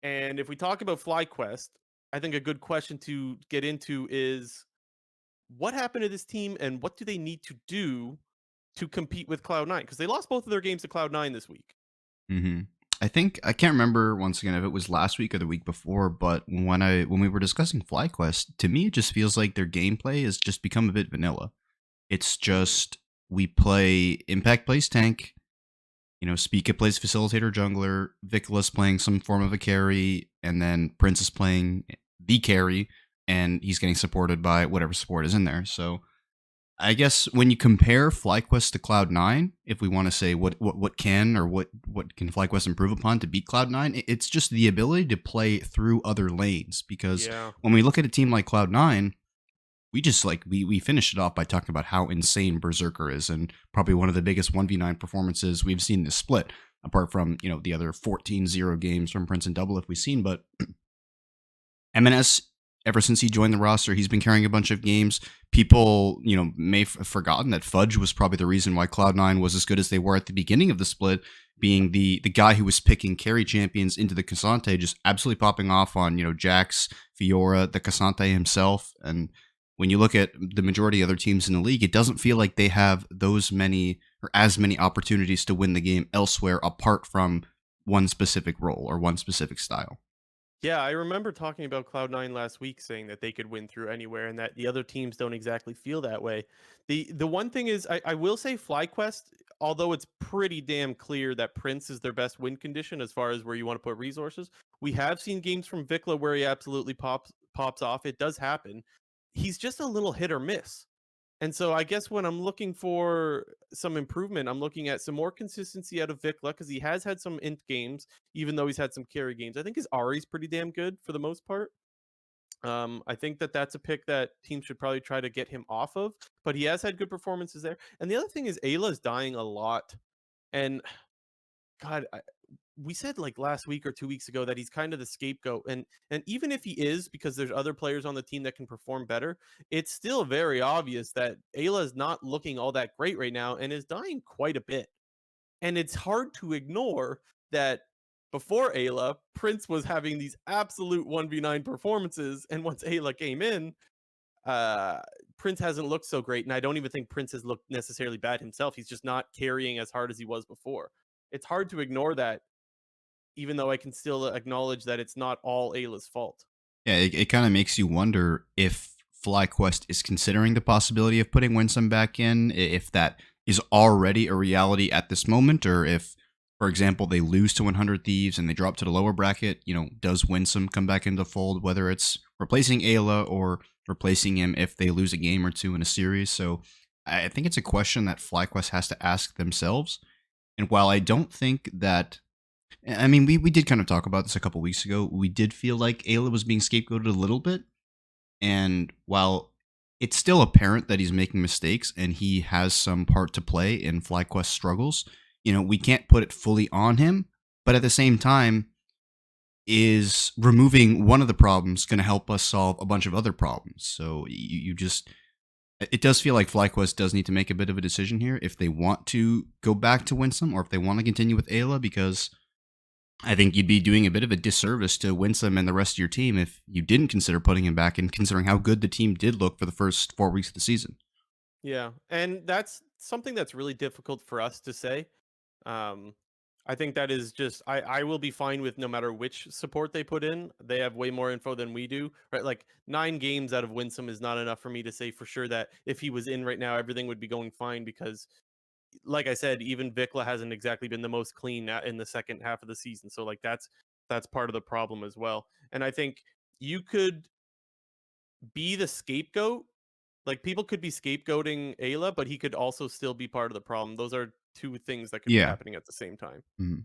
And if we talk about FlyQuest, I think a good question to get into is what happened to this team and what do they need to do to compete with Cloud9? Because they lost both of their games to Cloud9 this week. hmm I think I can't remember once again if it was last week or the week before, but when we were discussing FlyQuest, to me it just feels like their gameplay has just become a bit vanilla. It's Mhm. just we play Impact plays tank, Speaka plays facilitator jungler, Vicula's playing some form of a carry, and then Prince is playing the carry, and he's getting supported by whatever support is in there. So I guess when you compare FlyQuest to Cloud9, if we want to say what can or what can FlyQuest improve upon to beat Cloud9, it's just the ability to play through other lanes. Because Yeah. when we look at a team like Cloud9, we just we finished it off by talking about how insane Berserker is, and probably one of the biggest 1v9 performances we've seen this split, apart from the other 14-0 games from Prince and Double if we've seen. But MNS, ever since he joined the roster, he's been carrying a bunch of games. People, may have forgotten that Fudge was probably the reason why Cloud9 was as good as they were at the beginning of the split, being the guy who was picking carry champions into the Cassante, just absolutely popping off on, Jax, Fiora, the Cassante himself. And when you look at the majority of other teams in the league, it doesn't feel like they have those many or as many opportunities to win the game elsewhere apart from one specific role or one specific style. Yeah, I remember talking about Cloud9 last week saying that they could win through anywhere and that the other teams don't exactly feel that way. The one thing is I will say FlyQuest, although it's pretty damn clear that Prince is their best win condition as far as where you want to put resources, we have seen games from Vikla where he absolutely pops off. It does happen. He's just a little hit or miss. And so I guess when I'm looking for some improvement, I'm looking at some more consistency out of Vikla because he has had some int games, even though he's had some carry games. I think his Ari's pretty damn good for the most part. I think that that's a pick that teams should probably try to get him off of, but he has had good performances there. And the other thing is Ayla's dying a lot. And God, we said like last week or 2 weeks ago that he's kind of the scapegoat, and even if he is, because there's other players on the team that can perform better, it's still very obvious that Ayla is not looking all that great right now and is dying quite a bit. And it's hard to ignore that before Ayla, Prince was having these absolute 1v9 performances, and once Ayla came in, uh Prince hasn't looked so great, and I don't even think Prince has looked necessarily bad himself. He's just not carrying as hard as he was before. It's hard to ignore that, even though I can still acknowledge that it's not all Ayla's fault. Yeah, it kind of makes you wonder if FlyQuest is considering the possibility of putting Winsome back in, if that is already a reality at this moment, or if, for example, they lose to 100 Thieves and they drop to the lower bracket, does Winsome come back into the fold, whether it's replacing Ayla or replacing him if they lose a game or two in a series? So I think it's a question that FlyQuest has to ask themselves. And while I don't think that I mean, we did kind of talk about this a couple weeks ago. We did feel like Ayla was being scapegoated a little bit. And while it's still apparent that he's making mistakes and he has some part to play in FlyQuest struggles, we can't put it fully on him. But at the same time, is removing one of the problems going to help us solve a bunch of other problems? So you just, it does feel like FlyQuest does need to make a bit of a decision here if they want to go back to Winsome or if they want to continue with Ayla, because I think you'd be doing a bit of a disservice to Winsome and the rest of your team if you didn't consider putting him back in, considering how good the team did look for the first 4 weeks of the season. Yeah, and that's something that's really difficult for us to say. Um, I think that is just I will be fine with no matter which support they put in. They have way more info than we do, right? Like 9 games out of Winsome is not enough for me to say for sure that if he was in right now, everything would be going fine because like I said, even Vikla hasn't exactly been the most clean in the second half of the season. So like that's part of the problem as well. And I think you could be the scapegoat. Like people could be scapegoating Ayla, but he could also still be part of the problem. Those are two things that could be Yeah. happening at the same time. Mhm.